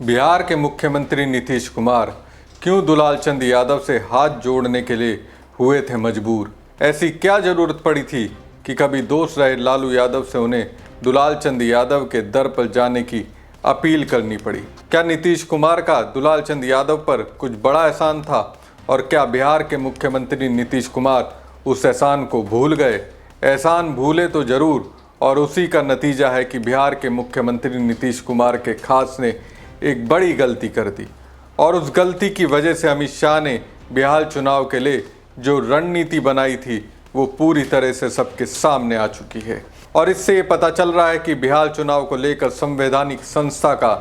बिहार के मुख्यमंत्री नीतीश कुमार क्यों दुलालचंद यादव से हाथ जोड़ने के लिए हुए थे मजबूर। ऐसी क्या जरूरत पड़ी थी कि कभी दोस्त रहे लालू यादव से उन्हें दुलालचंद यादव के दर पर जाने की अपील करनी पड़ी। क्या नीतीश कुमार का दुलालचंद यादव पर कुछ बड़ा एहसान था और क्या बिहार के मुख्यमंत्री नीतीश कुमार उस एहसान को भूल गए? एहसान भूले तो जरूर, और उसी का नतीजा है कि बिहार के मुख्यमंत्री नीतीश कुमार के खास ने एक बड़ी गलती कर दी और उस गलती की वजह से अमित शाह ने बिहार चुनाव के लिए जो रणनीति बनाई थी वो पूरी तरह से सबके सामने आ चुकी है। और इससे ये पता चल रहा है कि बिहार चुनाव को लेकर संवैधानिक संस्था का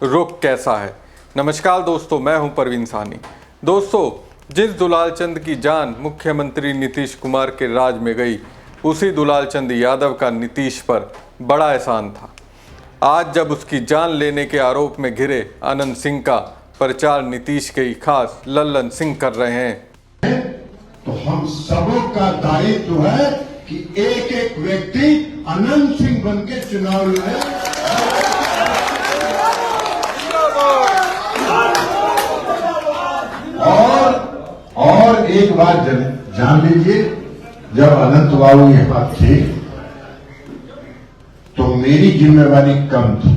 रुख कैसा है। नमस्कार दोस्तों, मैं हूं परवीन साहनी। दोस्तों, जिस दुलालचंद की जान मुख्यमंत्री नीतीश कुमार के राज में गई, उसी दुलालचंद यादव का नीतीश पर बड़ा एहसान था। आज जब उसकी जान लेने के आरोप में घिरे अनंत सिंह का प्रचार नीतीश के ही खास लल्लन सिंह कर रहे हैं, तो हम सबों का दायित्व है कि एक एक व्यक्ति अनंत सिंह बन के चुनाव लड़े। और एक बात जान लीजिए, जब अनंत बाबू यहाँ थे तो मेरी जिम्मेवारी कम थी।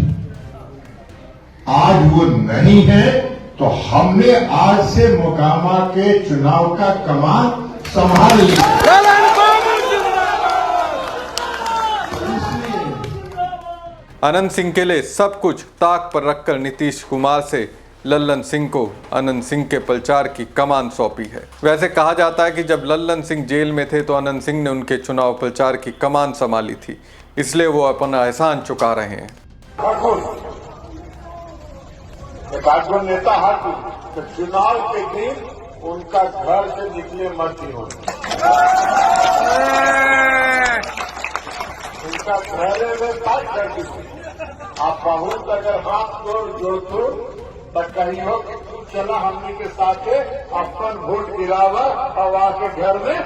आज वो नहीं है तो हमने आज से मोकामा के चुनाव का कमान संभाल लिया। अनंत सिंह के लिए सब कुछ ताक पर रखकर नीतीश कुमार से लल्लन सिंह को अनंत सिंह के प्रचार की कमान सौंपी है। वैसे कहा जाता है कि जब लल्लन सिंह जेल में थे तो अनंत सिंह ने उनके चुनाव प्रचार की कमान संभाली थी, इसलिए वो अपना एहसान चुका रहे हैं। नेता तो चुनाव के दिन उनका घर से निकले मर्जी हो, उनका घरे में बात करती थी। आप बहुत अगर हाथ जोड़ तो कही हो कि तू चला हमने के साथ अपन वोट गिरावा और आके घर में।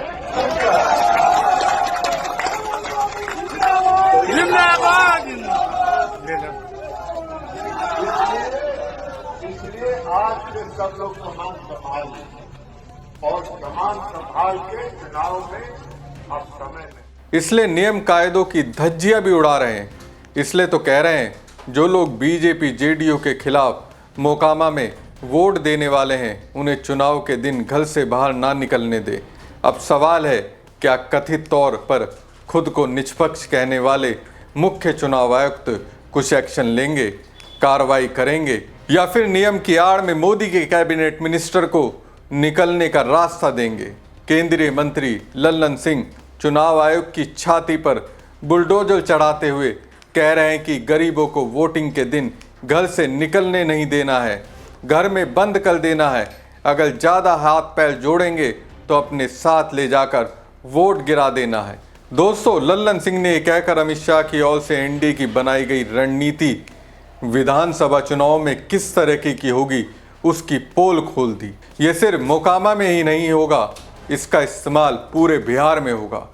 इसलिए आज के सब लोग कमान संभाल लें और कमान संभाल के चुनाव में अब समय में, इसलिए नियम कायदों की धज्जियां भी उड़ा रहे हैं। इसलिए तो कह रहे हैं जो लोग बीजेपी जेडीयू के खिलाफ मोकामा में वोट देने वाले हैं उन्हें चुनाव के दिन घर से बाहर ना निकलने दे। अब सवाल है, क्या कथित तौर पर खुद को निष्पक्ष कहने वाले मुख्य चुनाव आयुक्त कुछ एक्शन लेंगे, कार्रवाई करेंगे, या फिर नियम की आड़ में मोदी के कैबिनेट मिनिस्टर को निकलने का रास्ता देंगे? केंद्रीय मंत्री लल्लन सिंह चुनाव आयोग की छाती पर बुलडोजर चढ़ाते हुए कह रहे हैं कि गरीबों को वोटिंग के दिन घर से निकलने नहीं देना है, घर में बंद कर देना है। अगर ज़्यादा हाथ पैर जोड़ेंगे तो अपने साथ ले जाकर वोट गिरा देना है। दोस्तों, लल्लन सिंह ने कहकर अमित शाह की ओर से एनडीए की बनाई गई रणनीति विधानसभा चुनाव में किस तरह की होगी उसकी पोल खोल दी। ये सिर्फ मोकामा में ही नहीं होगा, इसका इस्तेमाल पूरे बिहार में होगा।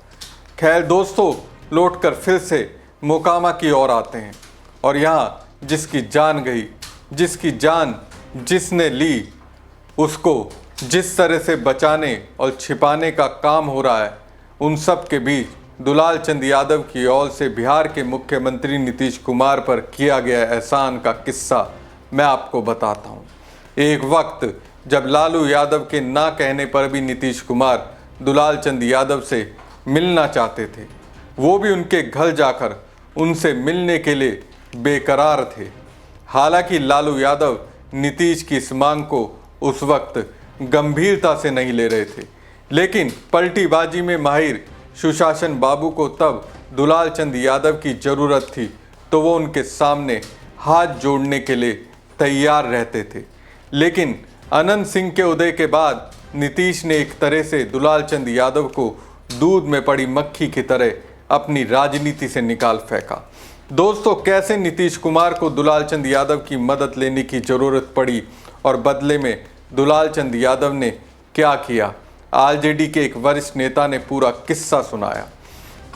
खैर दोस्तों, लौटकर फिर से मोकामा की ओर आते हैं और यहाँ जिसकी जान गई, जिसकी जान जिसने ली, उसको जिस तरह से बचाने और छिपाने का काम हो रहा है, उन सब के बीच दुलालचंद यादव की ओर से बिहार के मुख्यमंत्री नीतीश कुमार पर किया गया एहसान का किस्सा मैं आपको बताता हूँ। एक वक्त जब लालू यादव के ना कहने पर भी नीतीश कुमार दुलालचंद यादव से मिलना चाहते थे, वो भी उनके घर जाकर उनसे मिलने के लिए बेकरार थे। हालांकि लालू यादव नीतीश की इस मांग को उस वक्त गंभीरता से नहीं ले रहे थे, लेकिन पलटीबाजी में माहिर सुशासन बाबू को तब दुलालचंद यादव की ज़रूरत थी तो वो उनके सामने हाथ जोड़ने के लिए तैयार रहते थे। लेकिन अनंत सिंह के उदय के बाद नीतीश ने एक तरह से दुलालचंद यादव को दूध में पड़ी मक्खी की तरह अपनी राजनीति से निकाल फेंका। दोस्तों, कैसे नीतीश कुमार को दुलालचंद यादव की मदद लेने की ज़रूरत पड़ी और बदले में दुलालचंद यादव ने क्या किया, आरजेडी के एक वरिष्ठ नेता ने पूरा किस्सा सुनाया।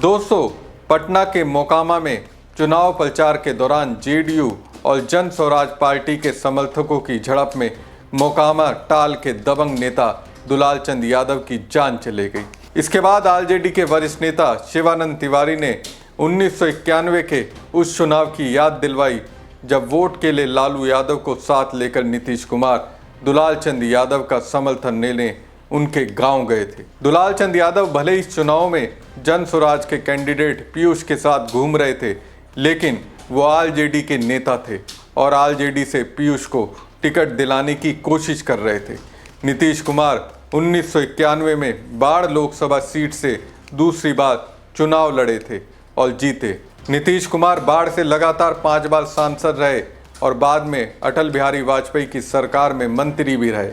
दोस्तों, पटना के मोकामा में चुनाव प्रचार के दौरान जेडीयू और जन स्वराज पार्टी के समर्थकों की झड़प में मोकामा टाल के दबंग नेता दुलाल चंद यादव की जान चली गई। इसके बाद आरजेडी के वरिष्ठ नेता शिवानंद तिवारी ने 1991 के उस चुनाव की याद दिलवाई जब वोट के लिए लालू यादव को साथ लेकर नीतीश कुमार दुलाल चंद यादव का समर्थन लेने उनके गांव गए थे। दुलाल चंद यादव भले इस चुनाव में जन स्वराज के कैंडिडेट पीयूष के साथ घूम रहे थे, लेकिन वो आरजेडी के नेता थे और आरजेडी से पीयूष को टिकट दिलाने की कोशिश कर रहे थे। नीतीश कुमार 1991 में बाढ़ लोकसभा सीट से दूसरी बार चुनाव लड़े थे और जीते। नीतीश कुमार बाढ़ से लगातार 5 बार सांसद रहे और बाद में अटल बिहारी वाजपेयी की सरकार में मंत्री भी रहे।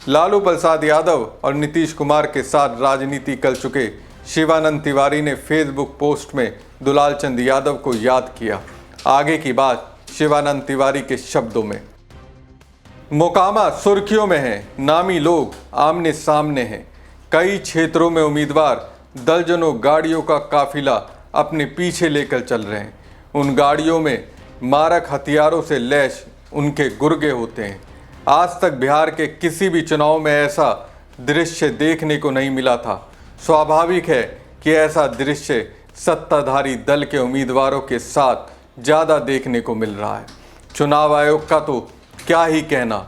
लालू प्रसाद यादव और नीतीश कुमार के साथ राजनीति कर चुके शिवानंद तिवारी ने फेसबुक पोस्ट में दुलाल चंद यादव को याद किया। आगे की बात शिवानंद तिवारी के शब्दों में। मोकामा सुर्खियों में है, नामी लोग आमने सामने हैं। कई क्षेत्रों में उम्मीदवार दर्जनों गाड़ियों का काफिला अपने पीछे लेकर चल रहे हैं। उन गाड़ियों में मारक हथियारों से लैस उनके गुर्गे होते हैं। आज तक बिहार के किसी भी चुनाव में ऐसा दृश्य देखने को नहीं मिला था। स्वाभाविक है कि ऐसा दृश्य सत्ताधारी दल के उम्मीदवारों के साथ ज़्यादा देखने को मिल रहा है। चुनाव आयोग का तो क्या ही कहना,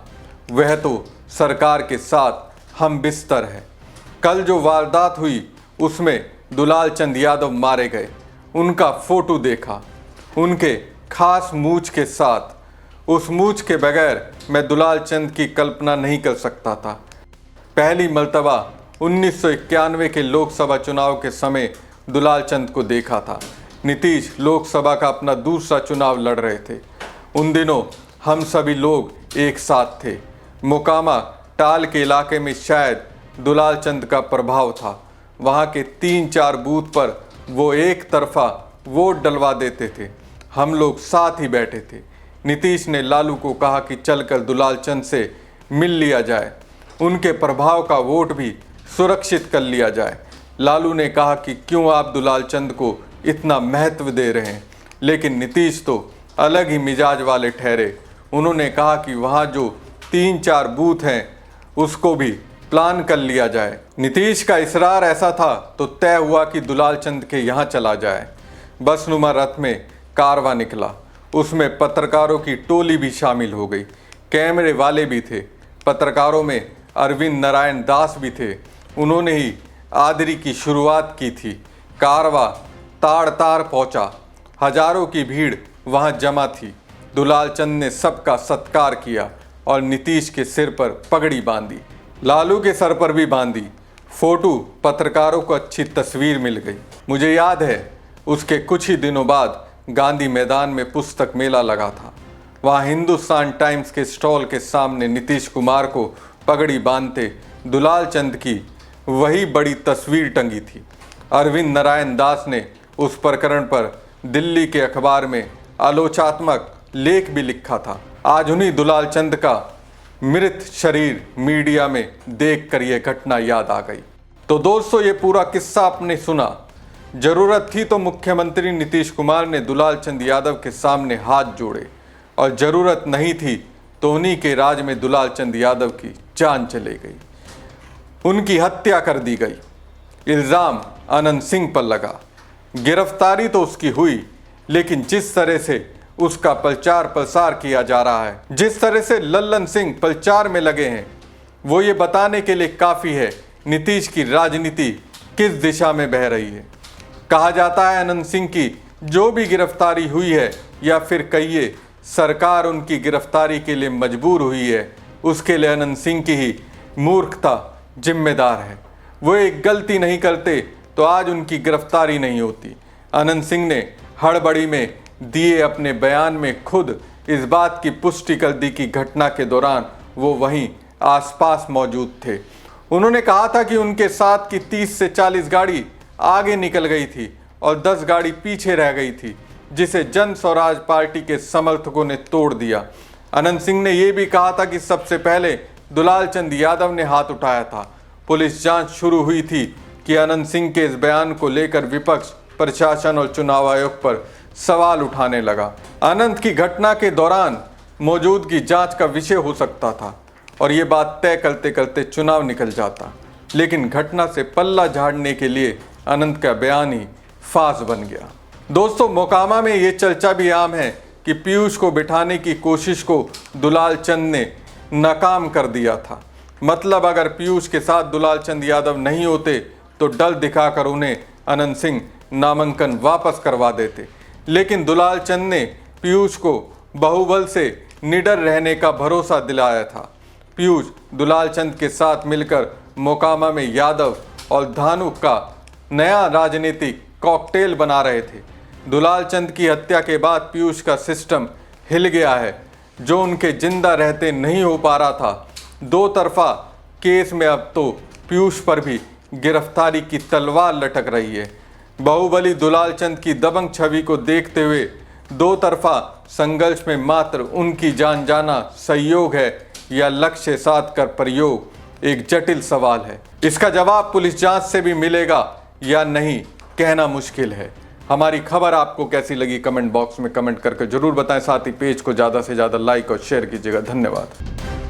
वह तो सरकार के साथ हम बिस्तर है। कल जो वारदात हुई उसमें दुलाल चंद यादव मारे गए। उनका फोटो देखा, उनके खास मूछ के साथ। उस मूछ के बगैर मैं दुलाल चंद की कल्पना नहीं कर सकता था। पहली मर्तबा 1991 के लोकसभा चुनाव के समय दुलाल चंद को देखा था। नीतीश लोकसभा का अपना दूसरा चुनाव लड़ रहे थे। उन दिनों हम सभी लोग एक साथ थे। मोकामा टाल के इलाके में शायद दुलाल चंद का प्रभाव था। वहाँ के 3-4 बूथ पर वो एक तरफा वोट डलवा देते थे। हम लोग साथ ही बैठे थे। नीतीश ने लालू को कहा कि चलकर दुलाल चंद से मिल लिया जाए, उनके प्रभाव का वोट भी सुरक्षित कर लिया जाए। लालू ने कहा कि क्यों आप दुलाल चंद को इतना महत्व दे रहे हैं, लेकिन नीतीश तो अलग ही मिजाज वाले ठहरे। उन्होंने कहा कि वहाँ जो 3-4 बूथ हैं उसको भी प्लान कर लिया जाए। नीतीश का इसरार ऐसा था तो तय हुआ कि दुलाल चंद के यहाँ चला जाए। बसनुमा रथ में कारवां निकला, उसमें पत्रकारों की टोली भी शामिल हो गई। कैमरे वाले भी थे। पत्रकारों में अरविंद नारायण दास भी थे। उन्होंने ही आदरी की शुरुआत की थी। कारवां ताड़ ताड़ पहुंचा। हजारों की भीड़ वहां जमा थी। दुलाल चंद ने सबका सत्कार किया और नीतीश के सिर पर पगड़ी बांधी, लालू के सर पर भी बांधी। फोटो पत्रकारों को अच्छी तस्वीर मिल गई। मुझे याद है उसके कुछ ही दिनों बाद गांधी मैदान में पुस्तक मेला लगा था। वहाँ हिंदुस्तान टाइम्स के स्टॉल के सामने नीतीश कुमार को पगड़ी बांधते दुलाल चंद की वही बड़ी तस्वीर टंगी थी। अरविंद नारायण दास ने उस प्रकरण पर दिल्ली के अखबार में आलोचनात्मक लेख भी लिखा था। आज उन्हीं दुलाल चंद का मृत शरीर मीडिया में देखकर यह घटना याद आ गई। तो दोस्तों, ये पूरा किस्सा आपने सुना। जरूरत थी तो मुख्यमंत्री नीतीश कुमार ने दुलाल चंद यादव के सामने हाथ जोड़े, और जरूरत नहीं थी तो उन्हीं के राज में दुलाल चंद यादव की जान चली गई, उनकी हत्या कर दी गई। इल्ज़ाम अनंत सिंह पर लगा। गिरफ्तारी तो उसकी हुई, लेकिन जिस तरह से उसका प्रचार प्रसार किया जा रहा है, जिस तरह से लल्लन सिंह प्रचार में लगे हैं, वो ये बताने के लिए काफ़ी है नीतीश की राजनीति किस दिशा में बह रही है। कहा जाता है अनंत सिंह की जो भी गिरफ्तारी हुई है, या फिर कहिए सरकार उनकी गिरफ्तारी के लिए मजबूर हुई है, उसके लिए अनंत सिंह की ही मूर्खता जिम्मेदार है। वो एक गलती नहीं करते तो आज उनकी गिरफ्तारी नहीं होती। अनंत सिंह ने हड़बड़ी में दिए अपने बयान में खुद इस बात की पुष्टि कर दी कि घटना के दौरान वो वहीं आसपास मौजूद थे। उन्होंने कहा था कि उनके साथ की 30 से 40 गाड़ी आगे निकल गई थी और 10 गाड़ी पीछे रह गई थी, जिसे जन स्वराज पार्टी के समर्थकों ने तोड़ दिया। अनंत सिंह ने यह भी कहा था कि सबसे पहले दुलाल चंद यादव ने हाथ उठाया था। पुलिस जांच शुरू हुई थी कि अनंत सिंह के इस बयान को लेकर विपक्ष प्रशासन और चुनाव आयोग पर सवाल उठाने लगा। अनंत की घटना के दौरान मौजूदगी जांच का विषय हो सकता था और ये बात तय करते करते चुनाव निकल जाता, लेकिन घटना से पल्ला झाड़ने के लिए अनंत का बयान ही फांस बन गया। दोस्तों, मोकामा में ये चर्चा भी आम है कि पीयूष को बिठाने की कोशिश को दुलाल चंद ने नाकाम कर दिया था। मतलब अगर पीयूष के साथ दुलाल चंद यादव नहीं होते तो डर दिखाकर उन्हें अनंत सिंह नामांकन वापस करवा देते, लेकिन दुलाल चंद ने पीयूष को बाहुबल से निडर रहने का भरोसा दिलाया था। पीयूष दुलाल चंद के साथ मिलकर मोकामा में यादव और धानुक का नया राजनीतिक कॉकटेल बना रहे थे। दुलाल चंद की हत्या के बाद पीयूष का सिस्टम हिल गया है, जो उनके जिंदा रहते नहीं हो पा रहा था। दो तरफा केस में अब तो पीयूष पर भी गिरफ्तारी की तलवार लटक रही है। बाहुबली दुलाल चंद की दबंग छवि को देखते हुए दो तरफा संघर्ष में मात्र उनकी जान जाना सहयोग है या लक्ष्य साध कर प्रयोग, एक जटिल सवाल है। इसका जवाब पुलिस जांच से भी मिलेगा या नहीं, कहना मुश्किल है। हमारी खबर आपको कैसी लगी कमेंट बॉक्स में कमेंट करके जरूर बताएं। साथ ही पेज को ज़्यादा से ज़्यादा लाइक और शेयर कीजिएगा। धन्यवाद।